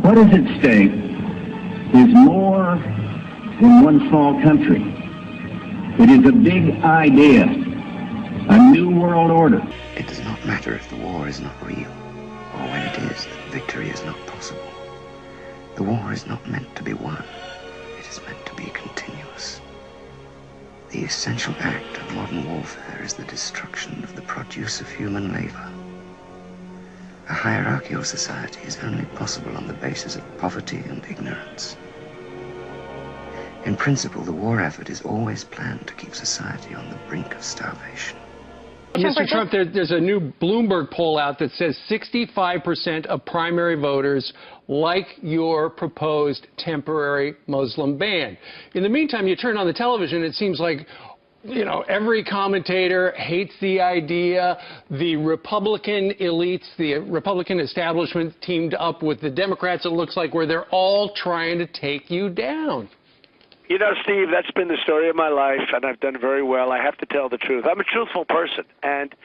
What is at stake is more than one small country. It is a big idea, a new world order. It does not matter if the war is not real, or when it is, that victory is not possible. The war is not meant to be won. It is meant to be continuous. The essential act of modern warfare is the destruction of the produce of human labor. A hierarchical society is only possible on the basis of poverty and ignorance. In principle, the war effort is always planned to keep society on the brink of starvation. Mr. Trump, there's a new Bloomberg poll out that says 65% of primary voters like your proposed temporary Muslim ban. In the meantime, you turn on the television, it seems like, you know, every commentator hates the idea. The Republican elites, the Republican establishment teamed up with the Democrats, it looks like, where they're all trying to take you down. You know, Steve, that's been the story of my life, and I've done very well. I have to tell the truth. I'm a truthful person, and,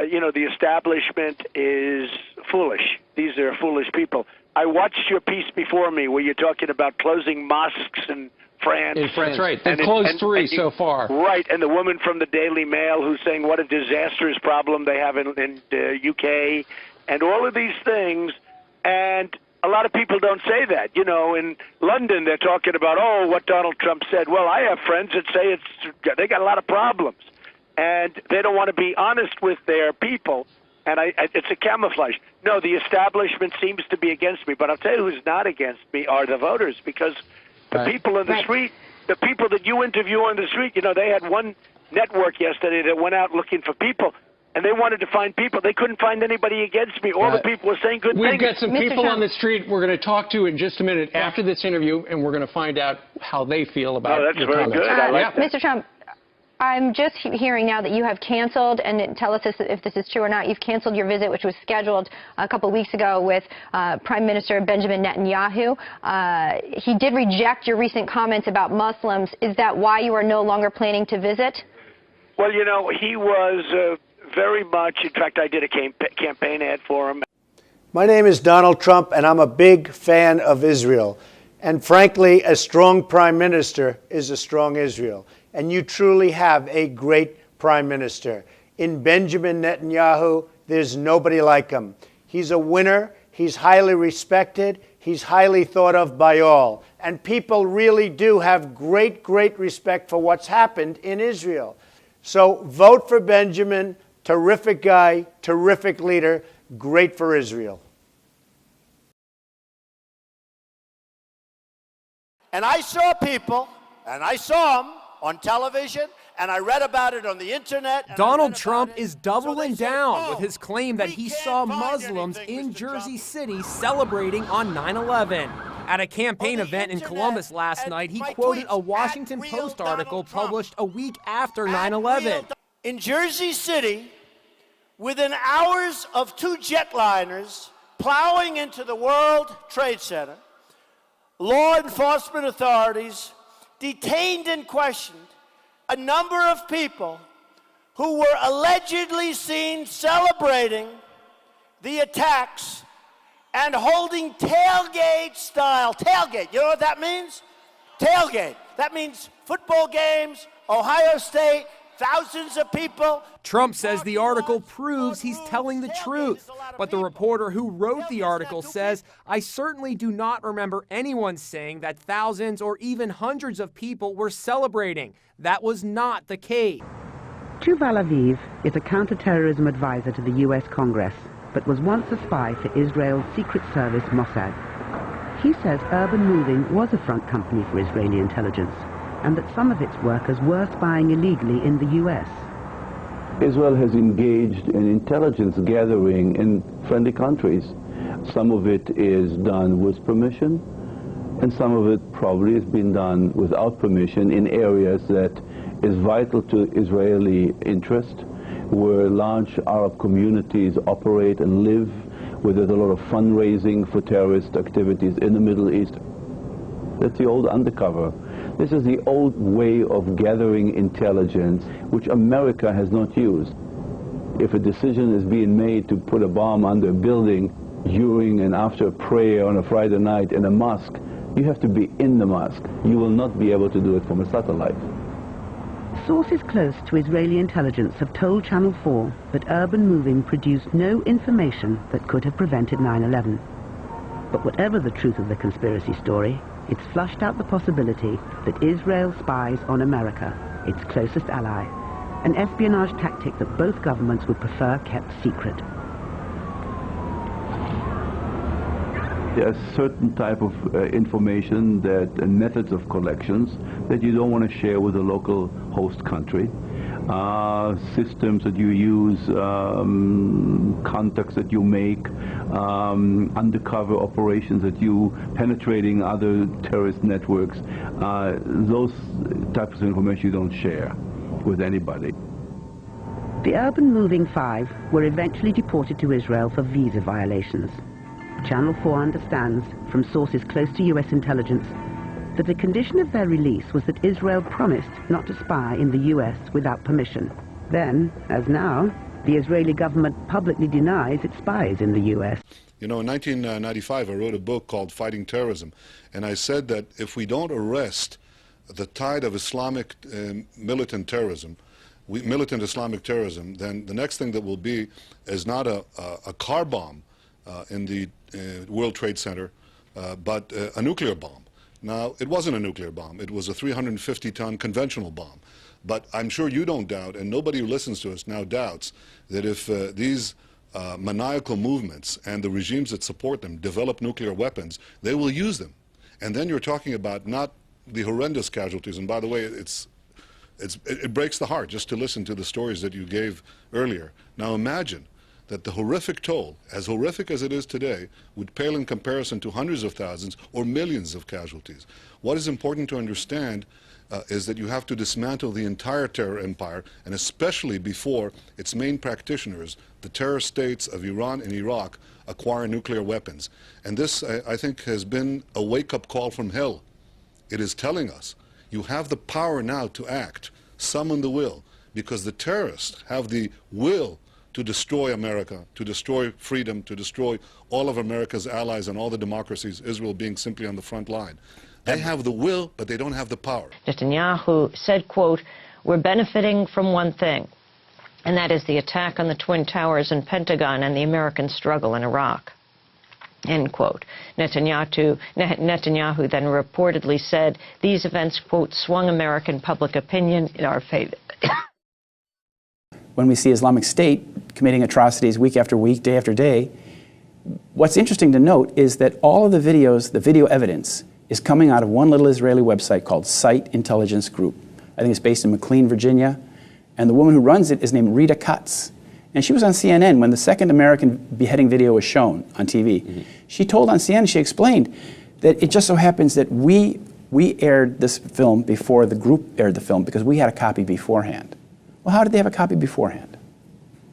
you know, the establishment is foolish. These are foolish people. I watched your piece before me where you're talking about closing mosques in France. That's right. They've closed three so far. Right, and the woman from the Daily Mail who's saying what a disastrous problem they have in UK, and all of these things, and a lot of people don't say that. You know, in London, they're talking about, oh, what Donald Trump said. Well, I have friends that say they got a lot of problems, and they don't want to be honest with their people, and it's a camouflage. No, the establishment seems to be against me, but I'll tell you who's not against me are the voters, because the people in the street, the people that you interview on the street, you know, they had one network yesterday that went out looking for people. And they wanted to find people. They couldn't find anybody against me. All the people were saying good things. We've got some people on the street we're going to talk to in just a minute after this interview, and we're going to find out how they feel about your comments. That's very good. I like that. Mr. Trump, I'm just hearing now that you have canceled, and tell us if this is true or not, you've canceled your visit, which was scheduled a couple of weeks ago with Prime Minister Benjamin Netanyahu. He did reject your recent comments about Muslims. Is that why you are no longer planning to visit? Well, you know, he was very much, in fact, I did a campaign ad for him. My name is Donald Trump, and I'm a big fan of Israel. And frankly, a strong prime minister is a strong Israel. And you truly have a great prime minister. In Benjamin Netanyahu, there's nobody like him. He's a winner. He's highly respected. He's highly thought of by all. And people really do have great, great respect for what's happened in Israel. So vote for Benjamin. Terrific guy, terrific leader, great for Israel. And I saw people, and I saw them on television, and I read about it on the internet. Donald Trump is doubling down with his claim that he saw Muslims in Jersey City celebrating on 9/11. At a campaign event in Columbus last night, he quoted a Washington Post article published a week after 9/11. In Jersey City, within hours of two jetliners plowing into the World Trade Center, law enforcement authorities detained and questioned a number of people who were allegedly seen celebrating the attacks and holding tailgate style. Tailgate, you know what that means? Tailgate. That means football games, Ohio State, thousands of people. Trump says the article proves he's telling the truth. But the reporter who wrote the article says, I certainly do not remember anyone saying that thousands or even hundreds of people were celebrating. That was not the case. Yuval Aviv is a counterterrorism advisor to the U.S. Congress, but was once a spy for Israel's secret service Mossad. He says Urban Moving was a front company for Israeli intelligence, and that some of its workers were spying illegally in the U.S. Israel has engaged in intelligence gathering in friendly countries. Some of it is done with permission, and some of it probably has been done without permission in areas that is vital to Israeli interest, where large Arab communities operate and live, where there's a lot of fundraising for terrorist activities in the Middle East. That's the old undercover. This is the old way of gathering intelligence, which America has not used. If a decision is being made to put a bomb under a building, during and after prayer on a Friday night in a mosque, you have to be in the mosque. You will not be able to do it from a satellite. Sources close to Israeli intelligence have told Channel 4 that Urban Moving produced no information that could have prevented 9/11. But whatever the truth of the conspiracy story, it's flushed out the possibility that Israel spies on America, its closest ally, an espionage tactic that both governments would prefer kept secret. There are certain type of information that and methods of collections that you don't want to share with the local host country. Systems that you use, contacts that you make, undercover operations that you penetrating other terrorist networks. Those types of information you don't share with anybody. The Urban Moving 5 were eventually deported to Israel for visa violations. Channel 4 understands, from sources close to US intelligence, that the condition of their release was that Israel promised not to spy in the US without permission. Then, as now, the Israeli government publicly denies it spies in the US. You know, in 1995, I wrote a book called Fighting Terrorism, and I said that if we don't arrest the tide of Islamic militant terrorism, militant Islamic terrorism, then the next thing that will be is not a car bomb in the World Trade Center, but a nuclear bomb. Now, it wasn't a nuclear bomb. It was a 350-ton conventional bomb. But I'm sure you don't doubt, and nobody who listens to us now doubts, that if these maniacal movements and the regimes that support them develop nuclear weapons, they will use them. And then you're talking about not the horrendous casualties. And by the way, it breaks the heart just to listen to the stories that you gave earlier. Now imagine that the horrific toll, as horrific as it is today, would pale in comparison to hundreds of thousands or millions of casualties. What is important to understand is that you have to dismantle the entire terror empire, and especially before its main practitioners, the terror states of Iran and Iraq, acquire nuclear weapons. And this, I think, has been a wake-up call from hell. It is telling us, you have the power now to act, summon the will, because the terrorists have the will to destroy America, to destroy freedom, to destroy all of America's allies and all the democracies, Israel being simply on the front line. They have the will, but they don't have the power. Netanyahu said, quote, "We're benefiting from one thing, and that is the attack on the Twin Towers and Pentagon and the American struggle in Iraq." End quote. Netanyahu then reportedly said these events, quote, "swung American public opinion in our favor." When we see Islamic State committing atrocities week after week, day after day, what's interesting to note is that all of the videos, the video evidence, is coming out of one little Israeli website called Site Intelligence Group. I think it's based in McLean, Virginia, and the woman who runs it is named Rita Katz. And she was on CNN when the second American beheading video was shown on TV. Mm-hmm. She told on CNN, she explained that it just so happens that we aired this film before the group aired the film because we had a copy beforehand. Well, how did they have a copy beforehand?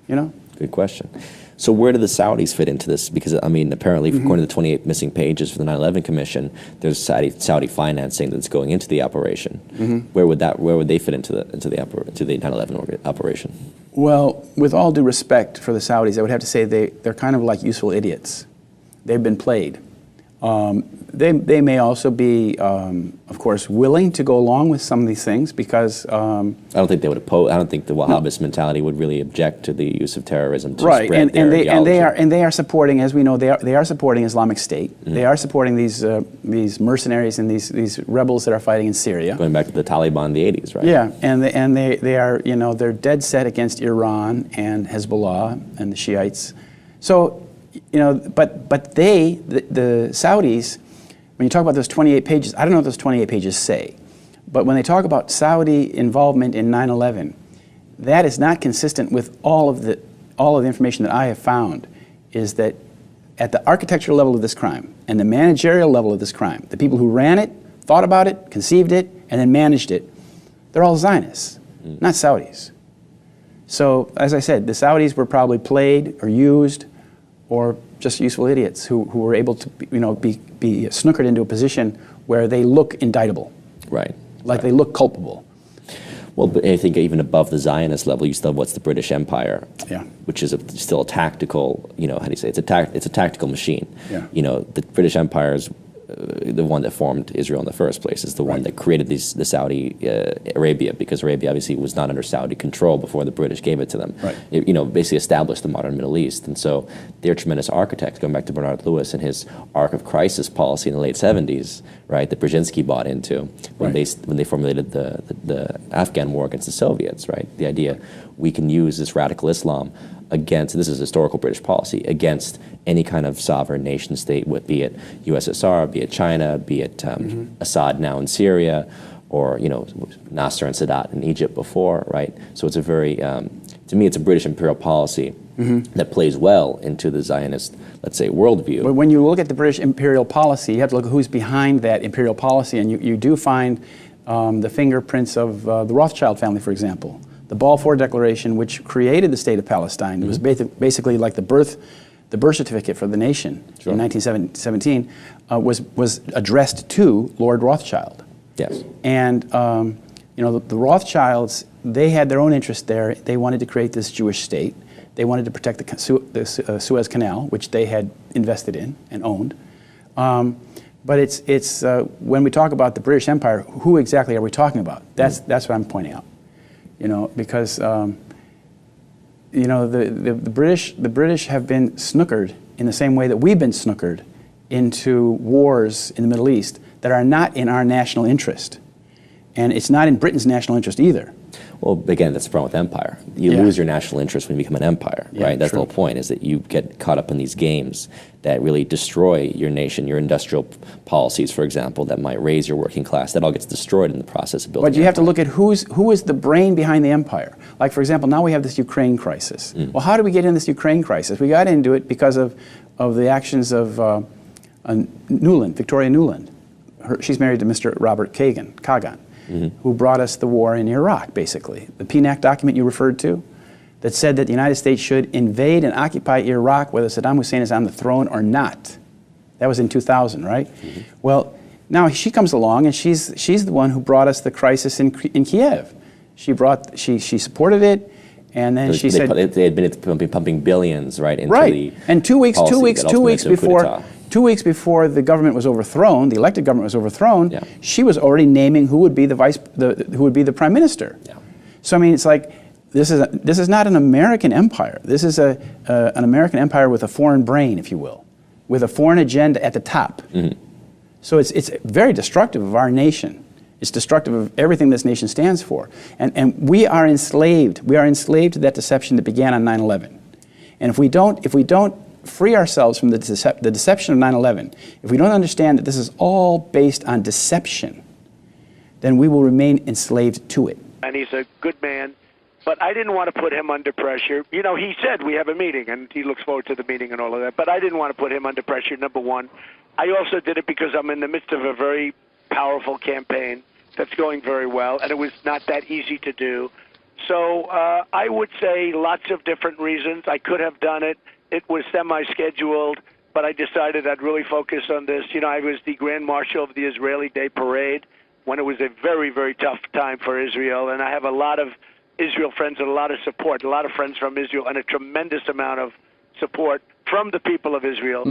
You know? Good question. So where do the Saudis fit into this? Because, I mean, apparently, according to the 28 missing pages for the 9/11 Commission, there's Saudi financing that's going into the operation. Where would they fit into the 9/11 operation? Well, with all due respect for the Saudis, I would have to say they're kind of like useful idiots. They've been played. They may also be, of course, willing to go along with some of these things because I don't think they would oppose. I don't think the Wahhabist mentality would really object to the use of terrorism to right, spread their ideology. and they are supporting, as we know, they are supporting Islamic State. They are supporting these mercenaries and these rebels that are fighting in Syria. Going back to the Taliban in the 80s, right? Yeah, and they are, you know, they're dead set against Iran and Hezbollah and the Shiites. So, you know, but the Saudis, when you talk about those 28 pages, I don't know what those 28 pages say, but when they talk about Saudi involvement in 9/11, that is not consistent with all of the information that I have found, is that at the architectural level of this crime and the managerial level of this crime, the people who ran it, thought about it, conceived it, and then managed it, they're all Zionists, not Saudis. So, as I said, the Saudis were probably played or used or just useful idiots who were able to, you know, be snookered into a position where they look indictable. Right. Like they look culpable. Well, but I think even above the Zionist level, you still have what's the British Empire, Yeah. which is still a tactical, how do you say, it's a tactical machine. Yeah. The British Empire is the one that formed Israel in the first place, is the one that created the Saudi Arabia, because Arabia obviously was not under Saudi control before the British gave it to them. Right. It, basically established the modern Middle East. And so they're tremendous architects, going back to Bernard Lewis and his arc of crisis policy in the late 70s, right, that Brzezinski bought into when they formulated the Afghan war against the Soviets, right? The idea we can use this radical Islam against, this is historical British policy, against any kind of sovereign nation state, be it USSR, be it China, be it Assad now in Syria, or Nasser and Sadat in Egypt before, right? So it's a very, to me, it's a British imperial policy that plays well into the Zionist, let's say, worldview. But when you look at the British imperial policy, you have to look at who's behind that imperial policy, and you do find the fingerprints of the Rothschild family, for example. The Balfour Declaration, which created the state of Palestine, it was basically like the birth certificate for the nation in 1917, was addressed to Lord Rothschild. Yes. And the Rothschilds, they had their own interest there. They wanted to create this Jewish state. They wanted to protect the Suez Canal, which they had invested in and owned. But it's when we talk about the British Empire, who exactly are we talking about? That's what I'm pointing out. Because the British have been snookered in the same way that we've been snookered into wars in the Middle East that are not in our national interest. And it's not in Britain's national interest either. Well, again, that's the problem with empire. You lose your national interest when you become an empire, right? That's the whole point, is that you get caught up in these games that really destroy your nation, your industrial policies, for example, that might raise your working class. That all gets destroyed in the process of building. But you have to look at who is the brain behind the empire. Like, for example, now we have this Ukraine crisis. Well, how did we get in this Ukraine crisis? We got into it because of the actions of Nuland, Victoria Nuland. She's married to Mr. Robert Kagan. Who brought us the war in Iraq, basically. The PNAC document you referred to that said that the United States should invade and occupy Iraq whether Saddam Hussein is on the throne or not. That was in 2000, right? Well, now she comes along and she's the one who brought us the crisis in Kiev. She supported it, and then she said they had been pumping billions into the and two weeks before the government was overthrown, the elected government was overthrown, she was already naming who would be the prime minister. So I mean, it's like this is not an American empire. This is an American empire with a foreign brain, if you will, with a foreign agenda at the top. So it's very destructive of our nation. It's destructive of everything this nation stands for. And we are enslaved. We are enslaved to that deception that began on 9/11. And if we don't free ourselves from the deception of 9/11, if we don't understand that this is all based on deception, then we will remain enslaved to it. And he's a good man, but I didn't want to put him under pressure. He said we have a meeting, and he looks forward to the meeting and all of that, but I didn't want to put him under pressure, number one. I also did it because I'm in the midst of a very powerful campaign that's going very well, and it was not that easy to do. So I would say lots of different reasons. I could have done it. It was semi-scheduled, but I decided I'd really focus on this. I was the Grand Marshal of the Israeli Day Parade when it was a very, very tough time for Israel, and I have a lot of Israel friends and a lot of support, a lot of friends from Israel, and a tremendous amount of support from the people of Israel.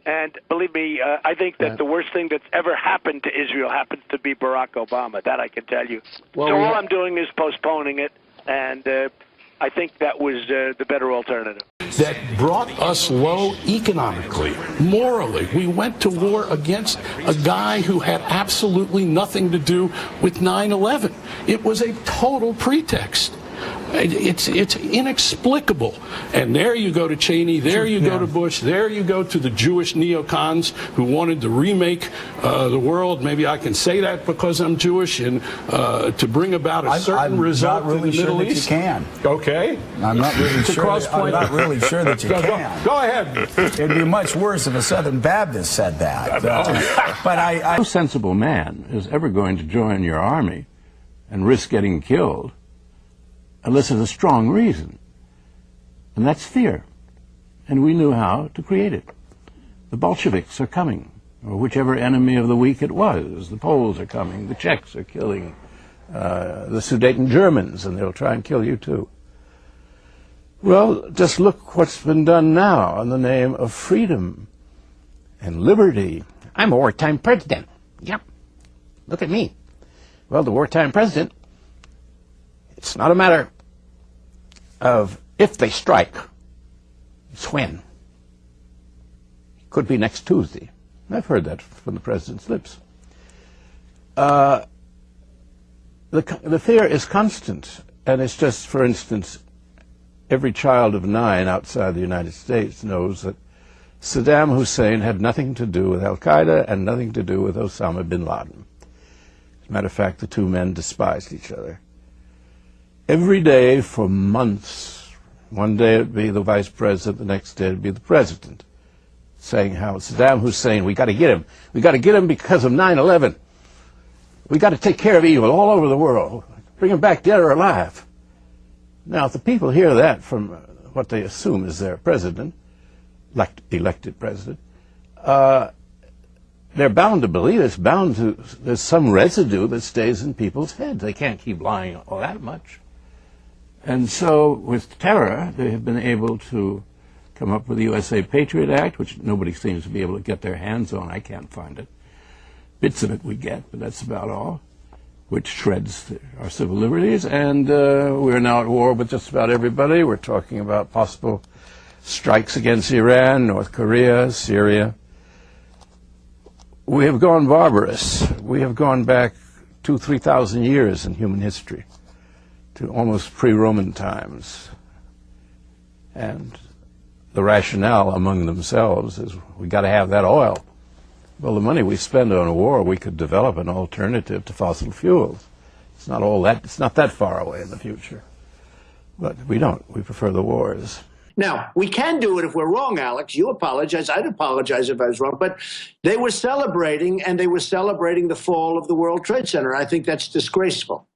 And believe me, I think that the worst thing that's ever happened to Israel happens to be Barack Obama. That I can tell you. So all I'm doing is postponing it, and I think that was the better alternative. That brought us low economically, morally. We went to war against a guy who had absolutely nothing to do with 9/11. It was a total pretext. It's inexplicable. And there you go to Cheney, there you go to Bush, there you go to the Jewish neocons who wanted to remake the world. Maybe I can say that because I'm Jewish, and to bring about a certain result in the Middle East. I'm not really sure that you can. Okay. I'm not really sure that you can. Go ahead. It'd be much worse if a Southern Baptist said that. But no sensible man is ever going to join your army and risk getting killed unless there's a strong reason. And that's fear. And we knew how to create it. The Bolsheviks are coming, or whichever enemy of the week it was. The Poles are coming, the Czechs are killing, the Sudeten Germans, and they'll try and kill you too. Well, just look what's been done now in the name of freedom and liberty. I'm a wartime president. Yep. Look at me. Well, the wartime president, it's not a matter of if they strike, it's when. Could be next Tuesday. I've heard that from the president's lips. The fear is constant, and it's just, for instance, every child of 9 outside the United States knows that Saddam Hussein had nothing to do with Al-Qaeda and nothing to do with Osama bin Laden. As a matter of fact, the two men despised each other. Every day for months, one day it would be the vice president, the next day it would be the president, saying how Saddam Hussein, we got to get him. We got to get him because of 9/11. We got to take care of evil all over the world. Bring him back dead or alive. Now, if the people hear that from what they assume is their president, elected president, they're bound to believe it's bound to, there's some residue that stays in people's heads. They can't keep lying all that much. And so, with terror, they have been able to come up with the USA Patriot Act, which nobody seems to be able to get their hands on. I can't find it. Bits of it we get, but that's about all, which shreds our civil liberties. And we're now at war with just about everybody. We're talking about possible strikes against Iran, North Korea, Syria. We have gone barbarous. We have gone back 2,000–3,000 years in human history to almost pre-Roman times. And the rationale among themselves is we got to have that oil. Well, the money we spend on a war, we could develop an alternative to fossil fuels. It's not that far away in the future. But we don't. We prefer the wars. Now, we can do it if we're wrong, Alex. You apologize. I'd apologize if I was wrong. But they were celebrating, and they were celebrating the fall of the World Trade Center. I think that's disgraceful.